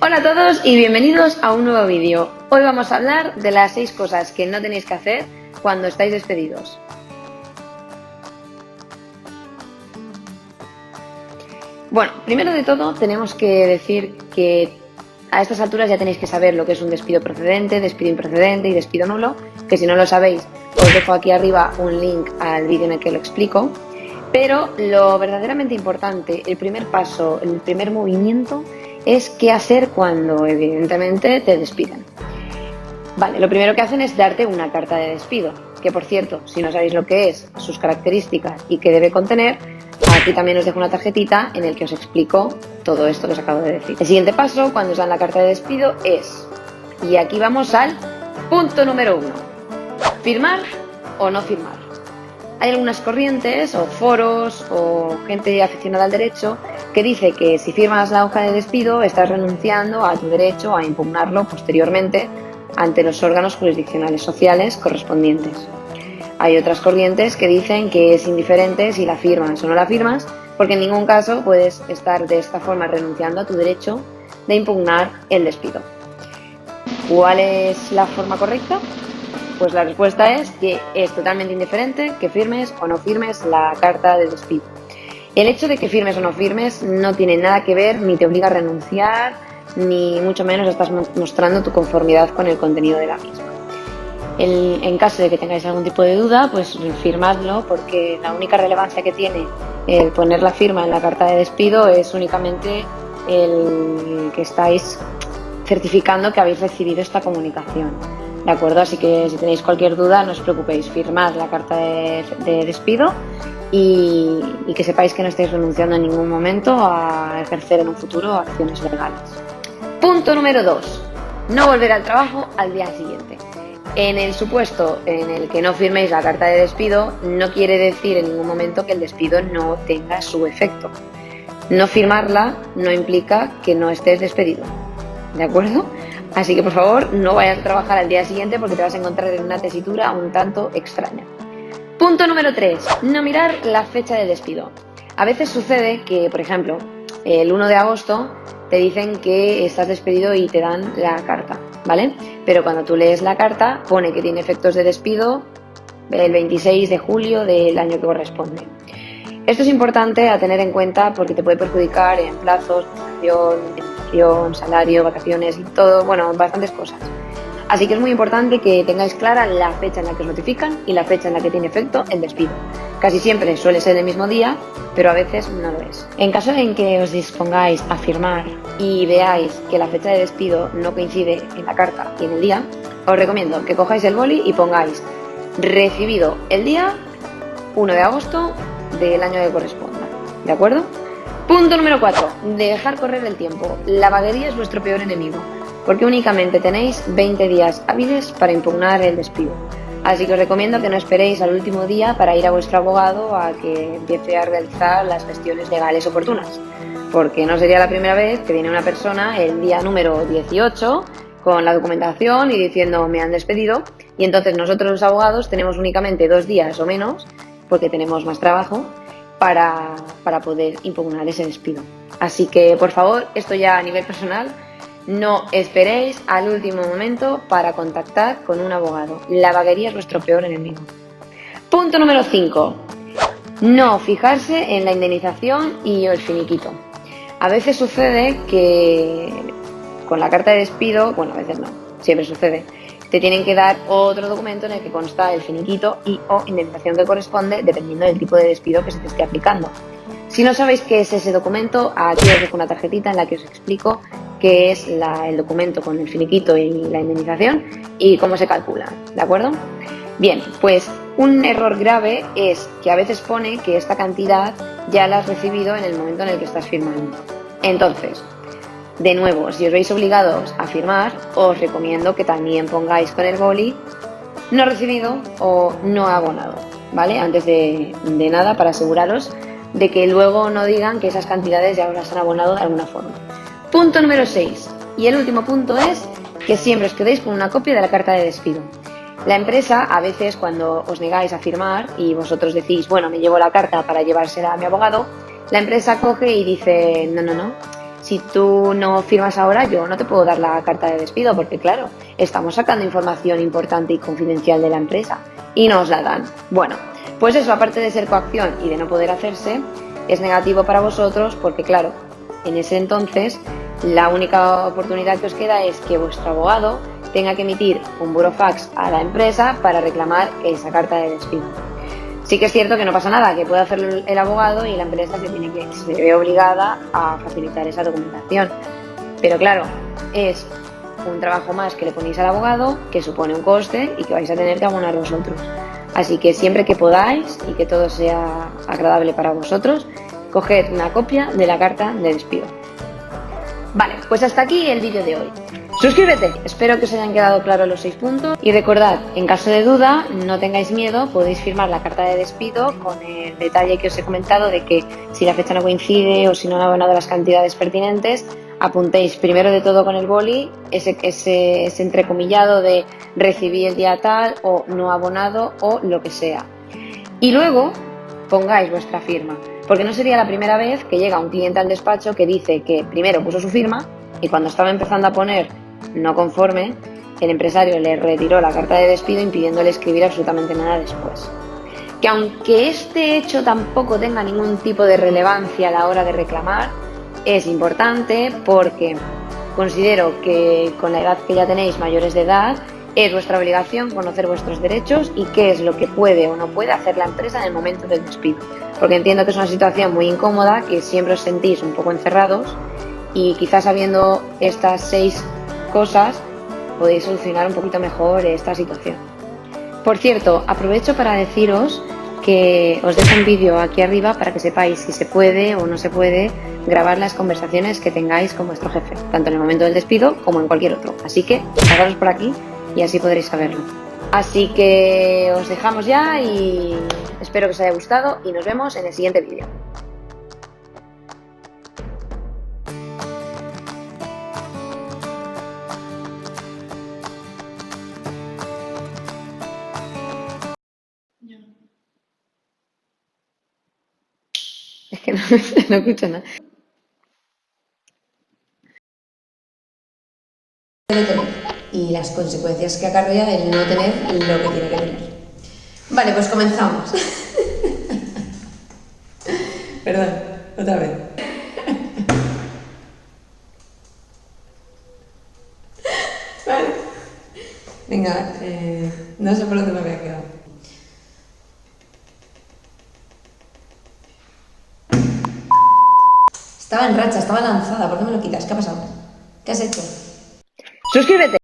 Hola a todos y bienvenidos a un nuevo vídeo. Hoy vamos a hablar de las 6 cosas que no tenéis que hacer cuando estáis despedidos. Bueno, primero de todo tenemos que decir que a estas alturas ya tenéis que saber lo que es un despido procedente, despido improcedente y despido nulo, que si no lo sabéis os dejo aquí arriba un link al vídeo en el que lo explico. Pero lo verdaderamente importante, el primer paso, el primer movimiento es qué hacer cuando evidentemente te despiden. Vale, lo primero que hacen es darte una carta de despido, que por cierto, si no sabéis lo que es, sus características y qué debe contener, aquí también os dejo una tarjetita en el que os explico todo esto que os acabo de decir. El siguiente paso, cuando os dan la carta de despido, es, y aquí vamos al punto número 1, firmar o no firmar. Hay algunas corrientes o foros o gente aficionada al derecho que dice que si firmas la hoja de despido estás renunciando a tu derecho a impugnarlo posteriormente ante los órganos jurisdiccionales sociales correspondientes. Hay otras corrientes que dicen que es indiferente si la firmas o no la firmas, porque en ningún caso puedes estar de esta forma renunciando a tu derecho de impugnar el despido. ¿Cuál es la forma correcta? Pues la respuesta es que es totalmente indiferente que firmes o no firmes la carta de despido. El hecho de que firmes o no firmes no tiene nada que ver, ni te obliga a renunciar, ni mucho menos estás mostrando tu conformidad con el contenido de la misma. En caso de que tengáis algún tipo de duda, pues firmadlo, porque la única relevancia que tiene el poner la firma en la carta de despido es únicamente el que estáis certificando que habéis recibido esta comunicación. ¿De acuerdo? Así que si tenéis cualquier duda, no os preocupéis, firmad la carta de despido y que sepáis que no estáis renunciando en ningún momento a ejercer en un futuro acciones legales. Punto número 2. No volver al trabajo al día siguiente. En el supuesto en el que no firméis la carta de despido, no quiere decir en ningún momento que el despido no tenga su efecto. No firmarla no implica que no estés despedido. ¿De acuerdo? Así que por favor no vayas a trabajar al día siguiente porque te vas a encontrar en una tesitura un tanto extraña. Punto número 3. No mirar la fecha de despido. A veces sucede que, por ejemplo, el 1 de agosto te dicen que estás despedido y te dan la carta, ¿vale? Pero cuando tú lees la carta pone que tiene efectos de despido el 26 de julio del año que corresponde. Esto es importante a tener en cuenta porque te puede perjudicar en plazos, indemnización, salario, vacaciones y todo, bueno, bastantes cosas. Así que es muy importante que tengáis clara la fecha en la que os notifican y la fecha en la que tiene efecto el despido. Casi siempre suele ser el mismo día, pero a veces no lo es. En caso en que os dispongáis a firmar y veáis que la fecha de despido no coincide en la carta y en el día, os recomiendo que cojáis el boli y pongáis recibido el día 1 de agosto del año que corresponda, ¿de acuerdo? Punto número 4. Dejar correr el tiempo. La vaguería es vuestro peor enemigo, porque únicamente tenéis 20 días hábiles para impugnar el despido. Así que os recomiendo que no esperéis al último día para ir a vuestro abogado a que empiece a realizar las gestiones legales oportunas, porque no sería la primera vez que viene una persona el día número 18 con la documentación y diciendo me han despedido, y entonces nosotros los abogados tenemos únicamente 2 días o menos porque tenemos más trabajo para poder impugnar ese despido. Así que, por favor, esto ya a nivel personal, no esperéis al último momento para contactar con un abogado. La vaguería es vuestro peor enemigo. Punto número 5. No fijarse en la indemnización y el finiquito. A veces sucede que con la carta de despido, bueno, a veces no, siempre sucede, te tienen que dar otro documento en el que consta el finiquito y o indemnización que corresponde dependiendo del tipo de despido que se te esté aplicando. Si no sabéis qué es ese documento, aquí os dejo una tarjetita en la que os explico qué es el documento con el finiquito y la indemnización y cómo se calcula, ¿de acuerdo? Bien, pues un error grave es que a veces pone que esta cantidad ya la has recibido en el momento en el que estás firmando. Entonces, de nuevo, si os veis obligados a firmar, os recomiendo que también pongáis con el boli no recibido o no abonado, ¿vale? Antes de nada, para aseguraros de que luego no digan que esas cantidades ya os las han abonado de alguna forma. Punto número 6. Y el último punto es que siempre os quedéis con una copia de la carta de despido. La empresa, a veces cuando os negáis a firmar y vosotros decís, bueno, me llevo la carta para llevársela a mi abogado, la empresa coge y dice, no, si tú no firmas ahora, yo no te puedo dar la carta de despido porque, claro, estamos sacando información importante y confidencial de la empresa y no os la dan. Bueno, pues eso, aparte de ser coacción y de no poder hacerse, es negativo para vosotros porque, claro, en ese entonces la única oportunidad que os queda es que vuestro abogado tenga que emitir un burofax a la empresa para reclamar esa carta de despido. Sí que es cierto que no pasa nada, que puede hacerlo el abogado y la empresa se ve obligada a facilitar esa documentación. Pero claro, es un trabajo más que le ponéis al abogado, que supone un coste y que vais a tener que abonar vosotros. Así que siempre que podáis y que todo sea agradable para vosotros, coged una copia de la carta de despido. Vale, pues hasta aquí el vídeo de hoy. Suscríbete, espero que os hayan quedado claros los 6 puntos y recordad, en caso de duda, no tengáis miedo, podéis firmar la carta de despido con el detalle que os he comentado de que si la fecha no coincide o si no han abonado las cantidades pertinentes, apuntéis primero de todo con el boli ese entrecomillado de recibí el día tal o no abonado o lo que sea. Y luego pongáis vuestra firma, porque no sería la primera vez que llega un cliente al despacho que dice que primero puso su firma y cuando estaba empezando a poner no conforme, el empresario le retiró la carta de despido impidiéndole escribir absolutamente nada después. Que aunque este hecho tampoco tenga ningún tipo de relevancia a la hora de reclamar, es importante porque considero que con la edad que ya tenéis, mayores de edad, es vuestra obligación conocer vuestros derechos y qué es lo que puede o no puede hacer la empresa en el momento del despido. Porque entiendo que es una situación muy incómoda, que siempre os sentís un poco encerrados y quizás sabiendo estas 6 cosas podéis solucionar un poquito mejor esta situación. Por cierto, aprovecho para deciros que os dejo un vídeo aquí arriba para que sepáis si se puede o no se puede grabar las conversaciones que tengáis con vuestro jefe, tanto en el momento del despido como en cualquier otro. Así que pasaros por aquí y así podréis saberlo. Así que os dejamos ya y espero que os haya gustado y nos vemos en el siguiente vídeo. Es que no escucho nada. Y las consecuencias que acarrea el no tener lo que tiene que tener. Vale, pues comenzamos. Perdón, otra vez. Vale. Venga, no sé por dónde me había quedado. Estaba en racha, estaba lanzada. ¿Por qué me lo quitas? ¿Qué ha pasado? ¿Qué has hecho? Suscríbete.